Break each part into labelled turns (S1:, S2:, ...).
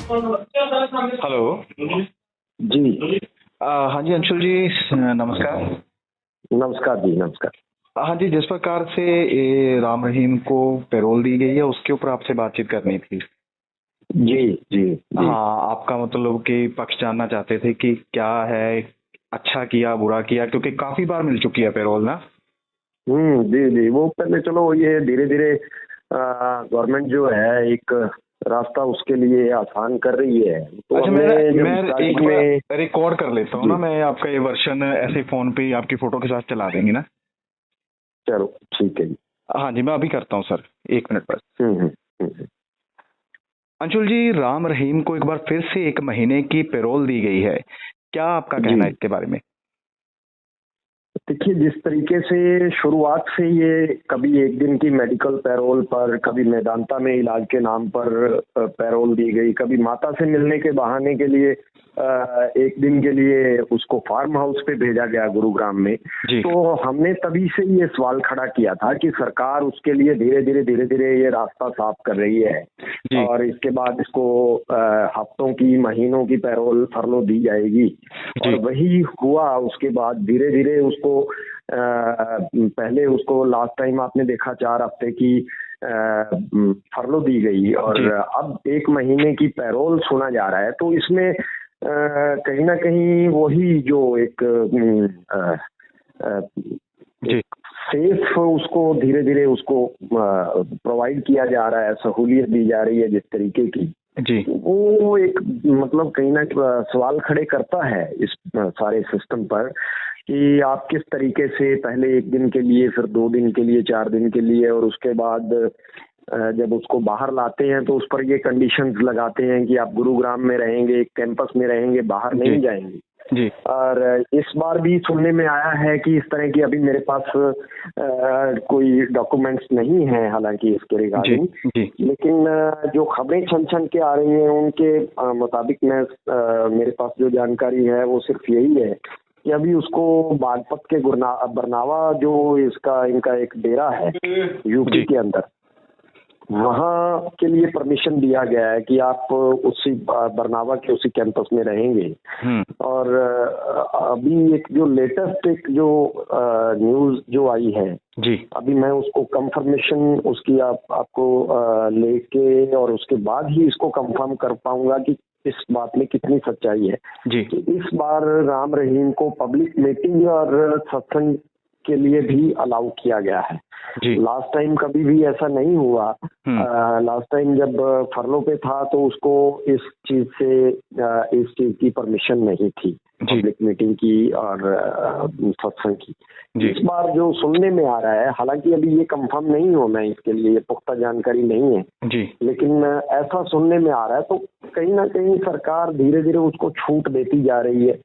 S1: Hello.
S2: जी।
S1: हाँ जी अंशुल जी, नमस्कार।
S2: नमस्कार जी, नमस्कार।
S1: हाँ जी, जिस प्रकार से ये राम रहीम को पैरोल दी गई है उसके ऊपर आपसे बातचीत करनी थी।
S2: जी, जी, जी।
S1: हाँ, आपका मतलब कि पक्ष जानना चाहते थे कि क्या है, अच्छा किया बुरा किया, क्योंकि काफी बार मिल चुकी है पैरोल ना।
S2: जी, जी। वो पहले चलो ये धीरे-धीरे गवर्नमेंट जो है एक रास्ता उसके लिए आसान कर रही है। तो
S1: अच्छा,
S2: हमने
S1: मैं
S2: जब
S1: एक
S2: स्टार्टिंग
S1: बार
S2: में
S1: रिकॉर्ड कर लेता हूँ
S2: जी,
S1: ना, मैं आपका ये वर्षन ऐसे फोन पे ही आपकी फोटो के साथ चला देंगे ना।
S2: चलो ठीक है जी।
S1: हाँ जी, मैं अभी करता हूँ सर, 1 मिनट बस।
S2: हुँ, हुँ, हुँ।
S1: अंशुल जी, राम रहीम को एक बार फिर से 1 महीने की पैरोल दी गई है, क्या आपका कहना है
S2: जी।
S1: इसके बारे में?
S2: देखिए, जिस तरीके से शुरुआत से ये कभी एक दिन की मेडिकल पैरोल पर, कभी मेदांता में इलाज के नाम पर पैरोल दी गई, कभी माता से मिलने के बहाने के लिए एक दिन के लिए उसको फार्म हाउस पे भेजा गया गुरुग्राम में।
S1: जी।
S2: तो हमने तभी से ये सवाल खड़ा किया था कि सरकार उसके लिए धीरे-धीरे ये रास्ता साफ कर रही है
S1: जी।
S2: और इसके बाद इसको हफ्तों की, महीनों की पैरोल फरलो दी जाएगी। और
S1: जी।
S2: वही हुआ। उसके बाद धीरे-धीरे उसको पहले उसको लास्ट टाइम आपने देखा 4 हफ्ते की फरलो दी गई और
S1: जी।
S2: अब 1 महीने की पैरोल सुना जा रहा है। तो इसमें कहीं न कहीं वही जो एक
S1: जी।
S2: सेफ उसको धीरे-धीरे उसको प्रोवाइड किया जा रहा है, सहूलियत दी जा रही है जिस तरीके की,
S1: जी।
S2: वो एक मतलब कहीं ना सवाल खड़े करता है इस सारे सिस्टम पर कि आप किस तरीके से पहले एक दिन के लिए, फिर 2 दिन के लिए, 4 दिन के लिए और उसके बाद जब उसको बाहर लाते हैं तो उस पर ये कंडीशंस लगाते हैं कि आप गुरुग्राम में रहेंगे, कैंपस में रहेंगे, बाहर नहीं जाएंगे।
S1: जी।
S2: और इस बार भी सुनने में आया है कि इस तरह की अभी मेरे पास कोई डॉक्यूमेंट्स नहीं है हालांकि इसके रिगार्डिंग,
S1: जी।
S2: लेकिन जो खबरें छन के आ रही हैं उनके मुताबिक मैं मेरे पास जो जानकारी है वो सिर्फ यही है कि अभी उसको बागपत के बरनावा जो इनका एक डेरा है यूपी के अंदर, वहाँ के लिए परमिशन दिया गया है कि आप उसी बरनावा के उसी कैंपस में रहेंगे। और अभी एक जो लेटेस्ट एक जो न्यूज़ जो आई है
S1: जी।
S2: अभी मैं उसको कंफर्मेशन उसकी आपको लेके और उसके बाद ही इसको कंफर्म कर पाऊंगा कि इस बात में कितनी सच्चाई है
S1: जी।
S2: कि इस बार राम रहीम को पब्लिक मीटिंग और सत्संग के लिए भी अलाउ किया गया है। लास्ट टाइम कभी भी ऐसा नहीं हुआ। लास्ट टाइम जब फरलो पे था तो उसको इस चीज की परमिशन नहीं थी, पब्लिक मीटिंग की और सत्संग की। इस बार जो सुनने में आ रहा है, हालांकि अभी ये कंफर्म नहीं हो, मैं इसके लिए ये पुख्ता जानकारी नहीं है
S1: जी,
S2: लेकिन ऐसा सुनने में आ रहा है। तो कहीं ना कहीं सरकार धीरे धीरे उसको छूट देती जा रही है।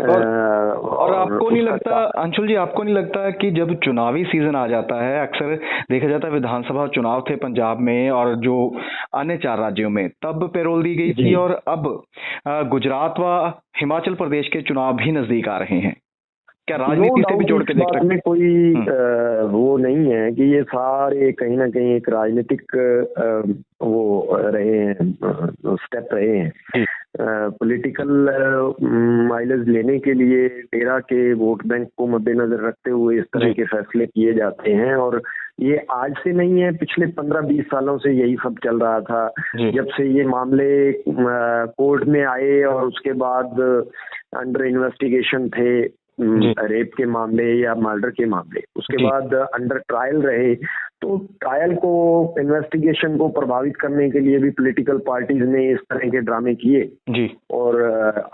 S1: और आपको नहीं लगता अंशुल जी, आपको नहीं लगता कि जब चुनावी सीजन आ जाता है, अक्सर देखा जाता है विधानसभा चुनाव थे पंजाब में और जो अन्य 4 राज्यों में, तब पैरोल दी गई थी और अब गुजरात व हिमाचल प्रदेश के चुनाव भी नजदीक आ रहे हैं, क्या राजनीति से भी जोड़ के देख सकते हैं?
S2: में कोई वो नहीं है कि ये सारे कहीं ना कहीं एक राजनीतिक वो रहे हैं, स्टेप रहे हैं पॉलिटिकल माइलेज लेने के लिए, डेरा के वोट बैंक को मद्देनजर रखते हुए इस तरह के फैसले किए जाते हैं। और ये आज से नहीं है, पिछले 15-20 सालों से यही सब चल रहा था। जब से ये मामले कोर्ट में आए और उसके बाद अंडर इन्वेस्टिगेशन थे, रेप के मामले या मर्डर के मामले, उसके बाद अंडर ट्रायल रहे, तो ट्रायल को, इन्वेस्टिगेशन को प्रभावित करने के लिए भी पॉलिटिकल पार्टीज ने इस तरह के ड्रामे किए। और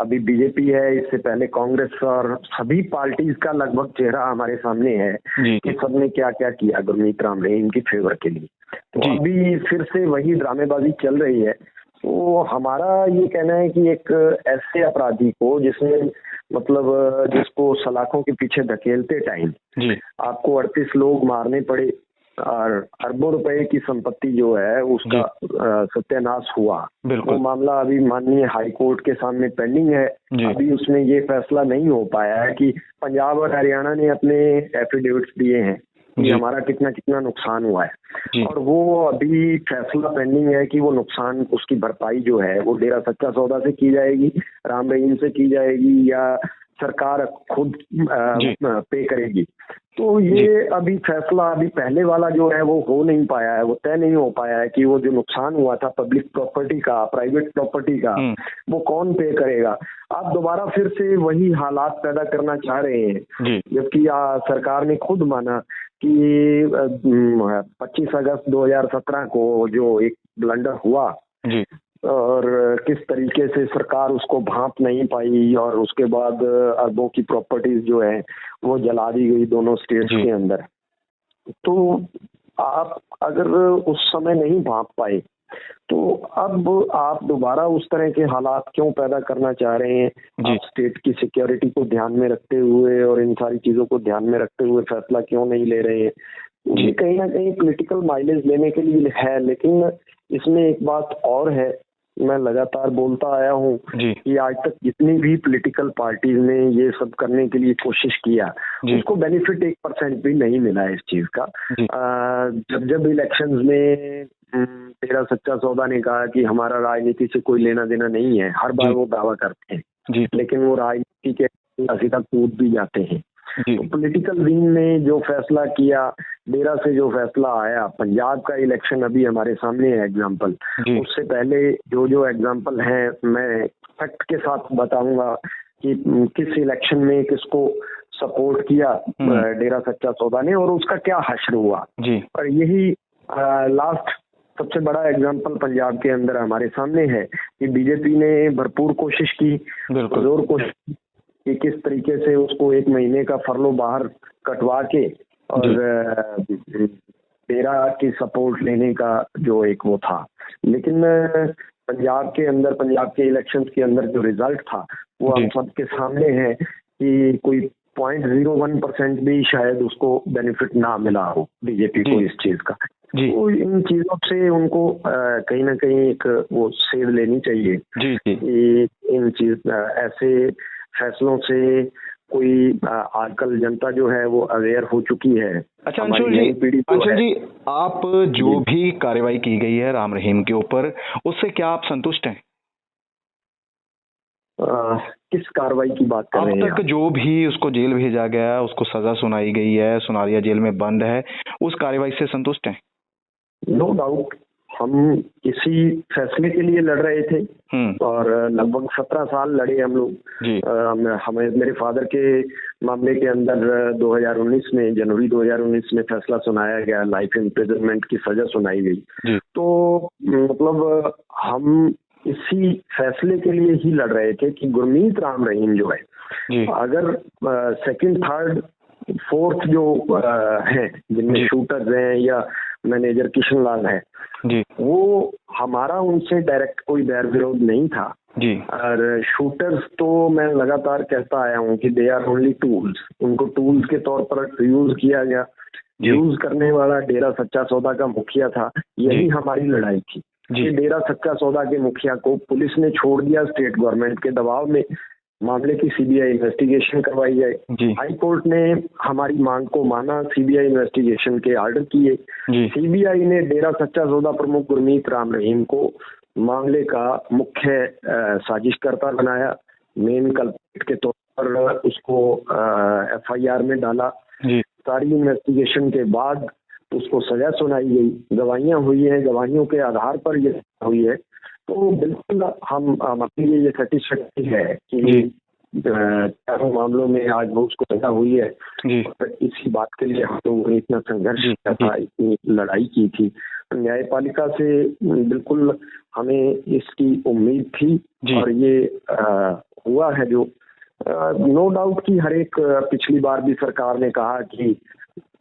S2: अभी बीजेपी है, इससे पहले कांग्रेस, और सभी पार्टीज का लगभग चेहरा हमारे सामने है कि सबने क्या क्या किया गुरमीत राम रहीम की फेवर के लिए। तो अभी फिर से वही ड्रामेबाजी चल रही है। तो हमारा ये कहना है कि एक ऐसे अपराधी को जिसको सलाखों के पीछे धकेलते टाइम आपको 38 लोग मारने पड़े और अरबों रुपए की संपत्ति जो है उसका सत्यानाश हुआ, वो मामला अभी माननीय हाई कोर्ट के सामने पेंडिंग है। अभी उसमें ये फैसला नहीं हो पाया है कि पंजाब और हरियाणा ने अपने एफिडेविट्स दिए हैं कि हमारा कितना कितना नुकसान हुआ है, और वो अभी फैसला पेंडिंग है कि वो नुकसान, उसकी भरपाई जो है वो डेरा सच्चा सौदा से की जाएगी, राम रहीम से की जाएगी, या सरकार खुद पे करेगी। तो ये अभी फैसला, अभी पहले वाला जो है वो हो नहीं पाया है, वो तय नहीं हो पाया है कि वो जो नुकसान हुआ था पब्लिक प्रॉपर्टी का, प्राइवेट प्रॉपर्टी का, वो कौन पे करेगा। आप दोबारा फिर से वही हालात पैदा करना चाह रहे हैं, जबकि सरकार ने खुद माना कि 25 अगस्त 2017 को जो एक ब्लंडर हुआ और किस तरीके से सरकार उसको भांप नहीं पाई, और उसके बाद अरबों की प्रॉपर्टीज जो है वो जला दी गई दोनों स्टेट्स के अंदर। तो आप अगर उस समय नहीं भांप पाए, तो अब आप दोबारा उस तरह के हालात क्यों पैदा करना चाह रहे हैं? आप स्टेट की सिक्योरिटी को ध्यान में रखते हुए और इन सारी चीजों को ध्यान में रखते हुए फैसला क्यों नहीं ले रहे हैं? ये कहीं ना कहीं पॉलिटिकल माइलेज लेने के लिए है। लेकिन इसमें एक बात और है, मैं लगातार बोलता आया हूँ कि आज तक जितनी भी पॉलिटिकल पार्टीज ने ये सब करने के लिए कोशिश किया, उसको बेनिफिट 1% भी नहीं मिला इस चीज का। जब इलेक्शंस में तेरा सच्चा सौदा ने कहा कि हमारा राजनीति से कोई लेना देना नहीं है, हर बार वो दावा करते हैं, लेकिन वो राजनीति के सीधा कूद भी जाते हैं। तो पॉलिटिकल विंग ने जो फैसला किया, डेरा से जो फैसला आया, पंजाब का इलेक्शन अभी हमारे सामने है एग्जाम्पल, उससे पहले जो एग्जाम्पल है मैं फैक्ट के साथ बताऊंगा कि किस इलेक्शन में किसको सपोर्ट किया डेरा सच्चा सौदा ने और उसका क्या हश्र हुआ। और यही लास्ट सबसे बड़ा एग्जाम्पल पंजाब के अंदर हमारे सामने है कि बीजेपी ने भरपूर कोशिश की, जोर कोशिश की कि किस तरीके से उसको 1 महीने का फरलो बाहर कटवा के और डेरा की सपोर्ट लेने का जो एक वो था। लेकिन पंजाब के अंदर, पंजाब के इलेक्शंस के अंदर जो रिजल्ट था वो हम सबके सामने है कि कोई 0.01% भी शायद उसको बेनिफिट ना मिला हो बीजेपी को इस चीज का। तो इन चीजों से उनको कहीं ना कहीं एक वो सेध लेनी चाहिए कि इन चीज ऐसे फैसलों से कोई आजकल जनता जो है वो अवेयर हो चुकी है।
S1: अच्छा अंशुल जी, आप जो भी कार्रवाई की गई है राम रहीम के ऊपर, उससे क्या आप संतुष्ट हैं?
S2: किस कार्रवाई की बात कर रहे हैं?
S1: अब तक जो भी उसको जेल भेजा गया, उसको सजा सुनाई गई है, सुनारिया जेल में बंद है, उस कार्रवाई से संतुष्ट हैं?
S2: नो डाउट, हम इसी फैसले के लिए लड़ रहे थे और लगभग 17 साल लड़े हम लोग। हमें मेरे फादर के मामले के अंदर 2019 में, जनवरी 2019 में फैसला सुनाया गया, लाइफ इम्प्रिजनमेंट की सजा सुनाई गई। तो मतलब हम इसी फैसले के लिए ही लड़ रहे थे कि गुरमीत राम रहीम जो है, अगर सेकंड, थर्ड, फोर्थ जो हैं जिनमें शूटर्स हैं या मैनेजर किशन लाल है, वो हमारा उनसे डायरेक्ट कोई बैर विरोध नहीं था। और शूटर्स तो मैं लगातार कहता आया हूँ कि दे आर ओनली टूल्स, उनको टूल्स के तौर पर यूज किया गया। यूज करने वाला डेरा सच्चा सौदा का मुखिया था। यही हमारी लड़ाई थी कि डेरा सच्चा सौदा के मुखिया को पुलिस ने छोड़ दिया स्टेट गवर्नमेंट के दबाव में, मामले की सीबीआई इन्वेस्टिगेशन करवाई जाए। हाई कोर्ट ने हमारी मांग को माना, सीबीआई इन्वेस्टिगेशन के आर्डर किए। सीबीआई ने डेरा सच्चा सौदा प्रमुख गुरमीत राम रहीम को मामले का मुख्य साजिशकर्ता बनाया, मेन कल्प्रिट के तौर पर उसको एफआईआर में डाला। सारी इन्वेस्टिगेशन के बाद उसको सजा सुनाई गई, गवाहियां हुई हैं, गवाहियों के आधार पर ये हुई है। तो बिल्कुल हम अपने लिए ये सेटिस्फैक्ट्री है कि चारों मामलों में आज वो उसको सजा हुई है। और इसी बात के लिए हम लोगों ने इतना संघर्ष किया था, इतनी लड़ाई की थी। न्यायपालिका से बिल्कुल हमें इसकी उम्मीद थी और ये हुआ है जो नो डाउट कि हर एक, पिछली बार भी सरकार ने कहा कि,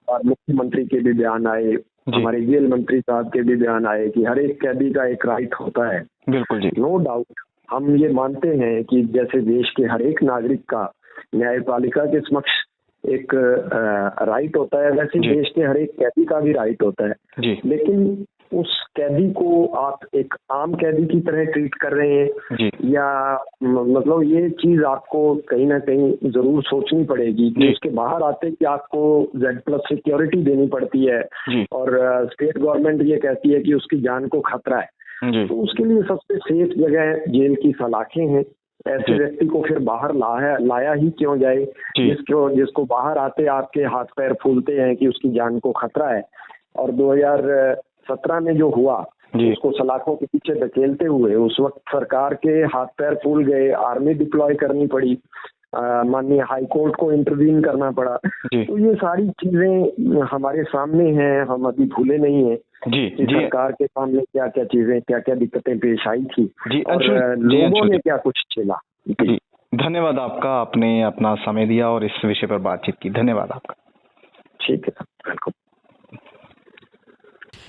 S2: और मुख्यमंत्री के भी बयान आए, हमारे जेल मंत्री साहब के भी बयान आए कि हर एक कैदी का एक राइट होता है।
S1: बिल्कुल जी,
S2: नो डाउट हम ये मानते हैं कि जैसे देश के हर एक नागरिक का न्यायपालिका के समक्ष एक राइट होता है, वैसे देश के हर एक कैदी का भी राइट होता है। लेकिन उस कैदी को आप एक आम कैदी की तरह ट्रीट कर रहे हैं
S1: जी।
S2: या मतलब ये चीज आपको कहीं ना कहीं जरूर सोचनी पड़ेगी कि उसके बाहर आते कि आपको Z+ सिक्योरिटी देनी पड़ती है
S1: जी।
S2: और स्टेट गवर्नमेंट ये कहती है कि उसकी जान को खतरा है,
S1: जी।
S2: तो उसके लिए सबसे सेफ जगह जेल की सलाखें हैं। ऐसे व्यक्ति को फिर बाहर लाया ही क्यों जाए जिसको बाहर आते आपके हाथ पैर फूलते हैं कि उसकी जान को खतरा है। और 2017 में जो हुआ उसको सलाखों के पीछे धकेलते हुए उस वक्त सरकार के हाथ पैर फूल गए, आर्मी डिप्लॉय करनी पड़ी, माननीय हाई कोर्ट को इंटरवीन करना पड़ा। तो ये सारी चीजें हमारे सामने हैं, हम अभी भूले नहीं है कि सरकार के सामने क्या क्या चीजें, क्या क्या दिक्कतें पेश आई थी और लोगों ने क्या कुछ झेला।
S1: जी, धन्यवाद आपका, आपने अपना समय दिया और इस विषय पर बातचीत की। धन्यवाद आपका।
S2: ठीक है, वेलकम।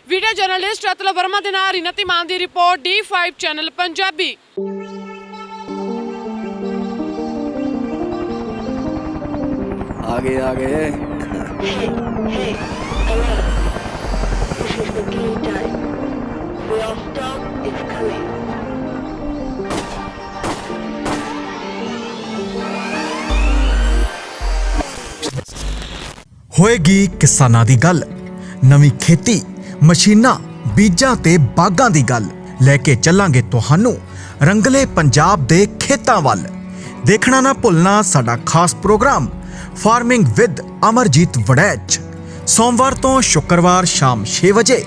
S3: वीडियो जर्नलिस्ट रतन वर्मा ਦੇ ਨਾਲ ਰਿਨਤੀ ਮਾਨ ਦੀ ਰਿਪੋर्ट D5 ਚੈਨਲ ਪੰਜਾਬੀ।
S4: आगे आगे
S5: Hey, alert. This is the key time. The All-Star is coming.
S6: ਹੋਏਗੀ ਕਿਸਾਨਾਂ ਦੀ ਗੱਲ, ਨਵੀਂ ਖੇਤੀ, ਮਸ਼ੀਨਾਂ, ਬੀਜਾਂ ਤੇ ਬਾਗਾਂ ਦੀ ਗੱਲ ਲੈ ਕੇ ਚੱਲਾਂਗੇ ਤੁਹਾਨੂੰ ਰੰਗਲੇ ਪੰਜਾਬ ਦੇ ਖੇਤਾਂ ਵੱਲ। ਦੇਖਣਾ ਨਾ ਭੁੱਲਣਾ ਸਾਡਾ ਖਾਸ program farming with Amarjeet Waraich, ਸੋਮਵਾਰ ਤੋਂ ਸ਼ੁੱਕਰਵਾਰ ਸ਼ਾਮ 6 ਵਜੇ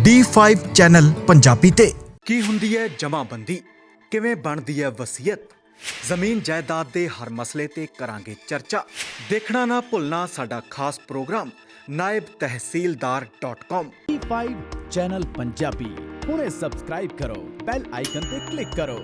S6: D5 ਚੈਨਲ ਪੰਜਾਬੀ ਤੇ। ਕੀ ਹੁੰਦੀ ਹੈ ਜਮਾਬੰਦੀ, ਕਿਵੇਂ ਬਣਦੀ ਹੈ ਵਸੀਅਤ, ਜ਼ਮੀਨ ਜਾਇਦਾਦ ਦੇ ਹਰ ਮਸਲੇ ਤੇ ਕਰਾਂਗੇ ਚਰਚਾ। ਦੇਖਣਾ ਨਾ ਭੁੱਲਣਾ ਸਾਡਾ ਖਾਸ programme naibtehsildar.com।
S7: D5 channel Punjabi ਹੁਣੇ ਸਬਸਕ੍ਰਾਈਬ ਕਰੋ, ਬੈਲ ਆਈਕਨ ਤੇ ਕਲਿੱਕ ਕਰੋ।